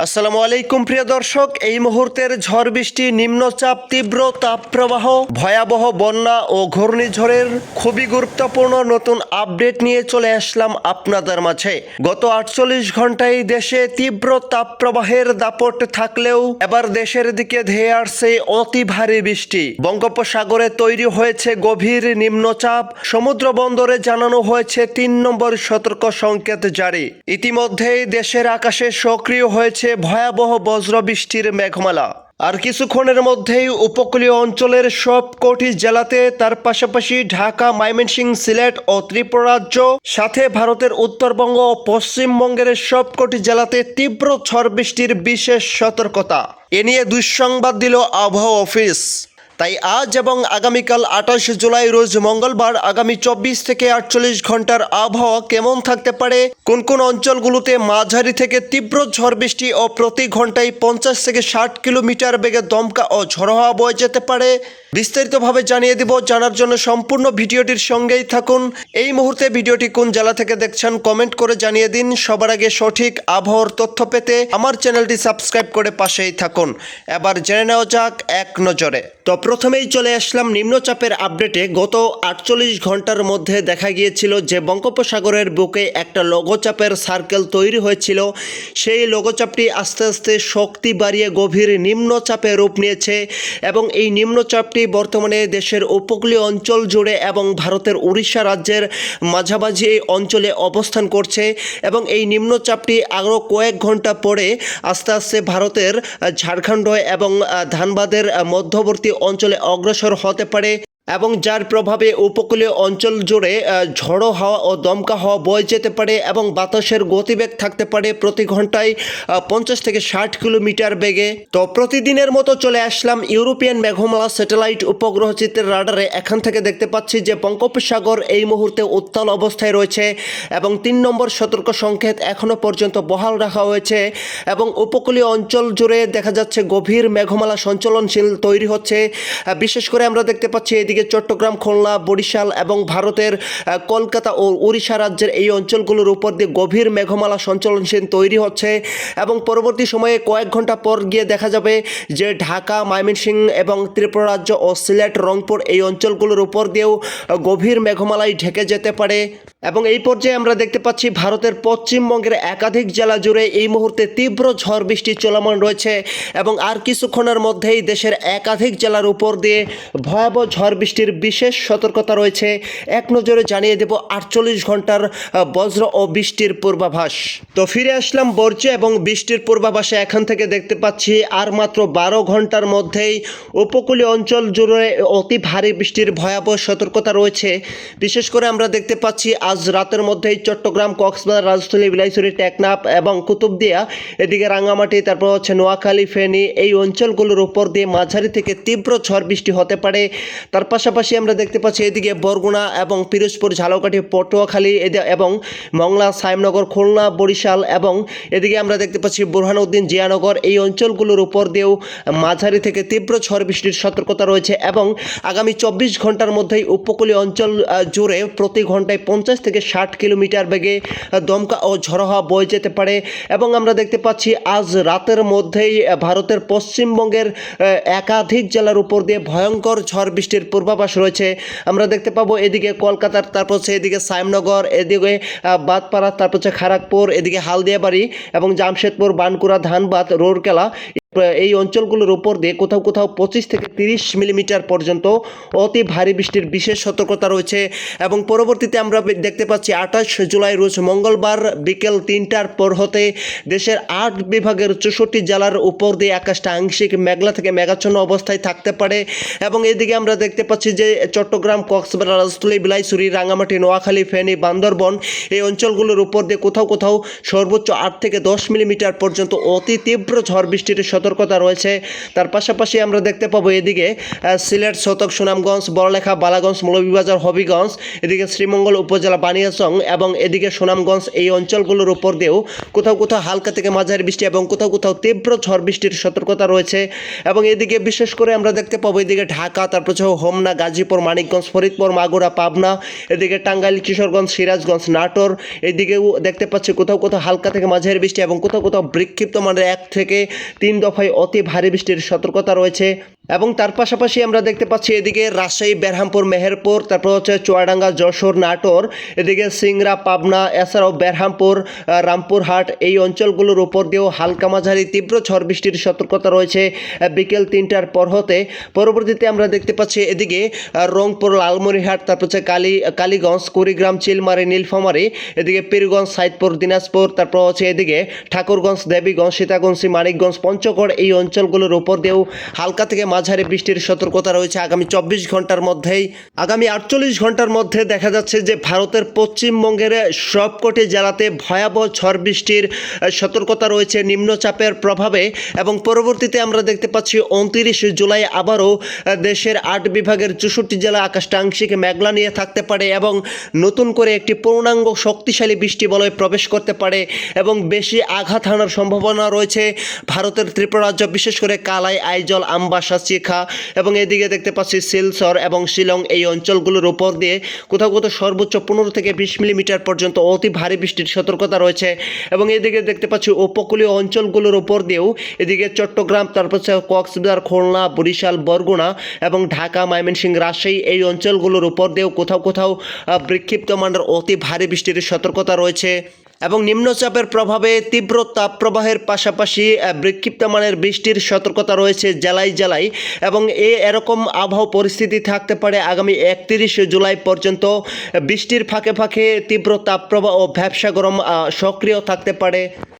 আসসালামু আলাইকুম প্রিয় দর্শক, এই মুহূর্তের ঝড় বৃষ্টি, নিম্নচাপ, তীব্র তাপপ্রবাহ, ভয়াবহ বন্যা ও ঘূর্ণিঝড়ের খুবই গুরুত্বপূর্ণ নতুন আপডেট নিয়ে চলে আসলাম আপনাদের মাঝে। গত 48 ঘন্টায় দেশে তীব্র তাপপ্রবাহের দাপট থাকলেও এবার দেশের দিকে ধেয়ে আসছে অতি ভারী বৃষ্টি। বঙ্গোপসাগরে তৈরি হয়েছে গভীর নিম্নচাপ, সমুদ্র বন্দরে জানানো হয়েছে 3 নম্বর সতর্ক সংকেত জারি। ইতিমধ্যেই দেশের আকাশে সক্রিয় হয়েছে ভয়াবহ বজ্রবৃষ্টির মেঘমালা। আর কিছুক্ষণের মধ্যেই উপকূলীয় অঞ্চলের সবকটি জেলাতে, তার পাশাপাশি ঢাকা, ময়মনসিংহ, সিলেট ও ত্রিপুরা রাজ্য, সাথে ভারতের উত্তরবঙ্গ ও পশ্চিমবঙ্গের সবকটি জেলাতে তীব্র ঝড় বৃষ্টির বিশেষ সতর্কতা। এ নিয়ে দুঃসংবাদ দিল আবহাওয়া অফিস। তাই আজ এবং আগামীকাল 28 জুলাই রোজ মঙ্গলবার আগামী 24 থেকে 48 ঘন্টার আবহাওয়া কেমন থাকতে পারে, কোন কোন অঞ্চলগুলোতে মাঝারি থেকে তীব্র ঝড় বৃষ্টি ও প্রতি ঘন্টায় 50 থেকে 60 কিলোমিটার বেগে দমকা ও ঝড়ো হাওয়া বয়ে যেতে পারে, বিস্তারিতভাবে জানিয়ে দিব। জানার জন্য সম্পূর্ণ ভিডিওটির সঙ্গেই থাকুন। এই মুহূর্তে ভিডিওটি কোন জেলা থেকে দেখছেন কমেন্ট করে জানিয়ে দিন। সবার আগে সঠিক আবহাওয়ার তথ্য পেতে আমার চ্যানেলটি সাবস্ক্রাইব করে পাশেই থাকুন। এবার জেনে নেওয়া যাক এক নজরে। তো প্রথমেই চলে আসলাম নিম্নচাপের আপডেটে। গত 48 ঘন্টার মধ্যে দেখা গিয়েছিল যে বঙ্গোপসাগরের বুকে একটা লঘুচাপের সার্কেল তৈরি হয়েছিল। সেই লঘুচাপটি আস্তে আস্তে শক্তি বাড়িয়ে গভীর নিম্নচাপে রূপ নিয়েছে এবং এই নিম্নচাপটি বর্তমানে দেশের উপকূলীয় অঞ্চল জুড়ে এবং ভারতের উড়িষ্যা রাজ্যের মাঝামাঝি অঞ্চলে অবস্থান করছে এবং এই নিম্নচাপটি আরও কয়েক ঘন্টা পরে আস্তে আস্তে ভারতের ঝাড়খণ্ড এবং ধানবাদের মধ্যবর্তী অঞ্চলে অগ্রসর হতে পারে এবং যার প্রভাবে উপকূলীয় অঞ্চল জুড়ে ঝড়ো হাওয়া ও দমকা হাওয়া বয়ে যেতে পারে এবং বাতাসের গতিবেগ থাকতে পারে প্রতি ঘন্টায় 50 থেকে 60 কিলোমিটার বেগে। তো প্রতিদিনের মতো চলে আসলাম ইউরোপিয়ান মেঘমালা স্যাটেলাইট উপগ্রহ চিত্রের রাডারে। এখান থেকে দেখতে পাচ্ছি যে বঙ্গোপসাগর এই মুহূর্তে উত্তাল অবস্থায় রয়েছে এবং 3 নম্বর সতর্ক সংকেত এখনও পর্যন্ত বহাল রাখা হয়েছে এবং উপকূলীয় অঞ্চল জুড়ে দেখা যাচ্ছে গভীর মেঘমালা সঞ্চালনশীল তৈরি হচ্ছে। বিশেষ করে আমরা দেখতে পাচ্ছি এদিকে চট্টগ্রাম, খুলনা, বরিশাল এবং ভারতের কলকাতা ও উড়িষ্যা রাজ্যের এই অঞ্চলগুলোর উপর দিয়ে গভীর মেঘমালা সঞ্চালনশীল তৈরি হচ্ছে এবং পরবর্তী সময়ে কয়েক ঘন্টা পর গিয়ে দেখা যাবে যে ঢাকা, ময়মনসিংহ এবং ত্রিপুরা রাজ্য ও সিলেট, রংপুর এই অঞ্চলগুলোর উপর দিয়েও গভীর মেঘমালায় ঢেকে যেতে পারে এবং এই পর্যায়ে আমরা দেখতে পাচ্ছি ভারতের পশ্চিমবঙ্গের একাধিক জেলা জুড়ে এই মুহূর্তে তীব্র ঝড় বৃষ্টি চলমান রয়েছে এবং আর কিছুক্ষণের মধ্যেই দেশের একাধিক জেলার উপর দিয়ে ভয়াবহ ঝড় বৃষ্টির বিশেষ সতর্কতা রয়েছে। এক নজরে জানিয়ে দেব 48 ঘন্টার বজ্র ও বৃষ্টির পূর্বাভাস। তো ফিরে আসলাম বর্জ্য এবং বৃষ্টির পূর্বাভাসে। এখান থেকে দেখতে পাচ্ছি আর মাত্র 12 ঘন্টার মধ্যেই উপকূলীয় অঞ্চল জুড়ে অতি ভারী বৃষ্টির ভয়াবহ সতর্কতা রয়েছে। বিশেষ করে আমরা দেখতে পাচ্ছি আজ রাতের মধ্যেই চট্টগ্রাম, কক্সবাজার, রাজস্থলী, বিলাইছড়ি, টেকনাফ এবং কুতুবদিয়া, এদিকে রাঙ্গামাটি, তারপর হচ্ছে নোয়াখালী, ফেনী এই অঞ্চলগুলোর উপর দিয়ে মাঝারি থেকে তীব্র ঝড় বৃষ্টি হতে পারে। তার পাশাপাশি আমরা দেখতে পাচ্ছি এদিকে বরগুনা এবং পিরোজপুর, ঝালকাঠি, পটুয়াখালী এবং মংলা, সাইমনগর, খুলনা, বরিশাল এবং এদিকে আমরা দেখতে পাচ্ছি বুরহানুদ্দিন, জিয়ানগর এই অঞ্চলগুলোর উপর দিয়েও মাঝারি থেকে তীব্র ঝড় বৃষ্টির সতর্কতা রয়েছে এবং আগামী 24 ঘন্টার মধ্যেই উপকূলীয় অঞ্চল জুড়ে প্রতি ঘন্টায় 50 থেকে 60 কিলোমিটার বেগে দমকা ও ঝড়ো হাওয়া বয়ে যেতে পারে এবং আমরা দেখতে পাচ্ছি আজ রাতের মধ্যেই ভারতের পশ্চিমবঙ্গের একাধিক জেলার উপর দিয়ে ভয়ঙ্কর ঝড় বৃষ্টির পূর্বাভাস রয়েছে। আমরা দেখতে পাবো এদিকে কলকাতার, তারপর হচ্ছে এদিকে সাইমনগর, এদিকে বাদপাড়া, তারপর হচ্ছে খড়গপুর, এদিকে হালদিয়াবাড়ি এবং জামশেদপুর, বানকুড়া, ধানবাদ, রৌরকেলা এই অঞ্চলগুলোর উপর দিয়ে কোথাও কোথাও 25 থেকে 30 মিলিমিটার পর্যন্ত অতি ভারী বৃষ্টির বিশেষ সতর্কতা রয়েছে এবং পরবর্তীতে আমরা দেখতে পাচ্ছি 28 জুলাই রোজ মঙ্গলবার বিকেল 3টার পর হতে দেশের 8 বিভাগের 64 জেলার উপর দিয়ে আকাশটা আংশিক মেঘলা থেকে মেঘাচ্ছন্ন অবস্থায় থাকতে পারে এবং এদিকে আমরা দেখতে পাচ্ছি যে চট্টগ্রাম, কক্সবাজার, রাজস্থলী, বিলাইছড়ি, রাঙ্গামাটি, নোয়াখালী, ফেনী, বান্দরবন এই অঞ্চলগুলোর উপর দিয়ে কোথাও কোথাও সর্বোচ্চ 8 থেকে 10 মিলিমিটার পর্যন্ত অতি তীব্র ঝড় বৃষ্টির সতর্কতা সতর্কতা রয়েছে। তার পাশাপাশি আমরা দেখতে পাবো এদিকে সিলেট, শতক, সুনামগঞ্জ, বড়লেখা, বালাগঞ্জ, মৌলভীবাজার, হবিগঞ্জ, এদিকে শ্রীমঙ্গল উপজেলা, বানিয়াচং এবং এদিকে সুনামগঞ্জ, এই অঞ্চলগুলোর উপর দিয়েও কোথাও কোথাও হালকা থেকে মাঝারি বৃষ্টি এবং কোথাও কোথাও তীব্র ঝড় বৃষ্টির সতর্কতা রয়েছে। এবং এদিকে বিশেষ করে আমরা দেখতে পাবো এদিকে ঢাকা, তারপর হচ্ছে হোমনা, গাজীপুর, মানিকগঞ্জ, ফরিদপুর, মাগুরা, পাবনা, এদিকে টাঙ্গাইল, কিশোরগঞ্জ, সিরাজগঞ্জ, নাটোর, এদিকেও দেখতে পাচ্ছি কোথাও কোথাও হালকা থেকে মাঝারি বৃষ্টি এবং কোথাও কোথাও বিক্ষিপ্ত মানের 1 থেকে 3 দফায় অতি ভারী বৃষ্টির সতর্কতা রয়েছে। এবং তার পাশাপাশি আমরা দেখতে পাচ্ছি এদিকে রাজশাহী, বেরহামপুর, মেহেরপুর, তারপর হচ্ছে চুয়াডাঙ্গা, যশোর, নাটোর, এদিকে সিংড়া, পাবনা, এছাড়াও বেরহামপুর, রামপুরহাট, এই অঞ্চলগুলোর উপর দিয়েও হালকা মাঝারি তীব্র ঝড় বৃষ্টির সতর্কতা রয়েছে বিকেল 3টার পর হতে। পরবর্তীতে আমরা দেখতে পাচ্ছি এদিকে রংপুর, লালমনিরহাট, তারপর হচ্ছে কালীগঞ্জ, কুড়িগ্রাম, চিলমারি, নীলফামারী, এদিকে পীরগঞ্জ, সাইদপুর, দিনাজপুর, তারপর হচ্ছে এদিকে ঠাকুরগঞ্জ, দেবীগঞ্জ, সীতাকুণ্ডসী, মানিকগঞ্জ, পঞ্চগড়, এই অঞ্চলগুলোর উপর দিয়েও হালকা থেকে মাঝারি বৃষ্টির সতর্কতা রয়েছে আগামী 24 ঘন্টার মধ্যেই। আগামী 48 ঘন্টার মধ্যে দেখা যাচ্ছে যে ভারতের পশ্চিমবঙ্গের সবকটি জেলাতে ভয়াবহ ঝড় বৃষ্টির সতর্কতা রয়েছে নিম্নচাপের প্রভাবে। এবং পরবর্তীতে আমরা দেখতে পাচ্ছি 29 জুলাই আবারও দেশের 8 বিভাগের 64 জেলা আকাশটা আংশিক মেঘলা নিয়ে থাকতে পারে এবং নতুন করে একটি পূর্ণাঙ্গ শক্তিশালী বৃষ্টি বলয় প্রবেশ করতে পারে এবং বেশি আঘাত হানার সম্ভাবনা রয়েছে ভারতের ত্রিপুরা রাজ্য, বিশেষ করে কালাই, আইজল, আমবাসা, চিখা এবং এদিকে দেখতে পাচ্ছি শিলচর এবং শিলং, এই অঞ্চলগুলোর উপর দিয়ে কোথাও কোথাও সর্বোচ্চ 15 থেকে 20 মিলিমিটার পর্যন্ত অতি ভারী বৃষ্টির সতর্কতা রয়েছে। এবং এদিকে দেখতে পাচ্ছি উপকূলীয় অঞ্চলগুলোর উপর দিয়েও এদিকে চট্টগ্রাম, তারপর কক্সবাজার, খুলনা, বরিশাল, বরগুনা এবং ঢাকা, ময়মনসিংহ, রাজশাহী, এই অঞ্চলগুলোর উপর দিয়েও কোথাও কোথাও বিক্ষিপ্ত মানের অতি ভারী বৃষ্টির সতর্কতা রয়েছে। এবং নিম্নচাপের প্রভাবে তীব্র তাপপ্রবাহের পাশাপাশি বিক্ষিপ্ত মানের বৃষ্টির সতর্কতা রয়েছে জেলায় জেলায়। এবং এরকম আবহাওয়া পরিস্থিতি থাকতে পারে আগামী 31 জুলাই পর্যন্ত। বৃষ্টির ফাঁকে ফাঁকে তীব্র তাপপ্রবাহ ও ভ্যাপসা গরম সক্রিয় থাকতে পারে।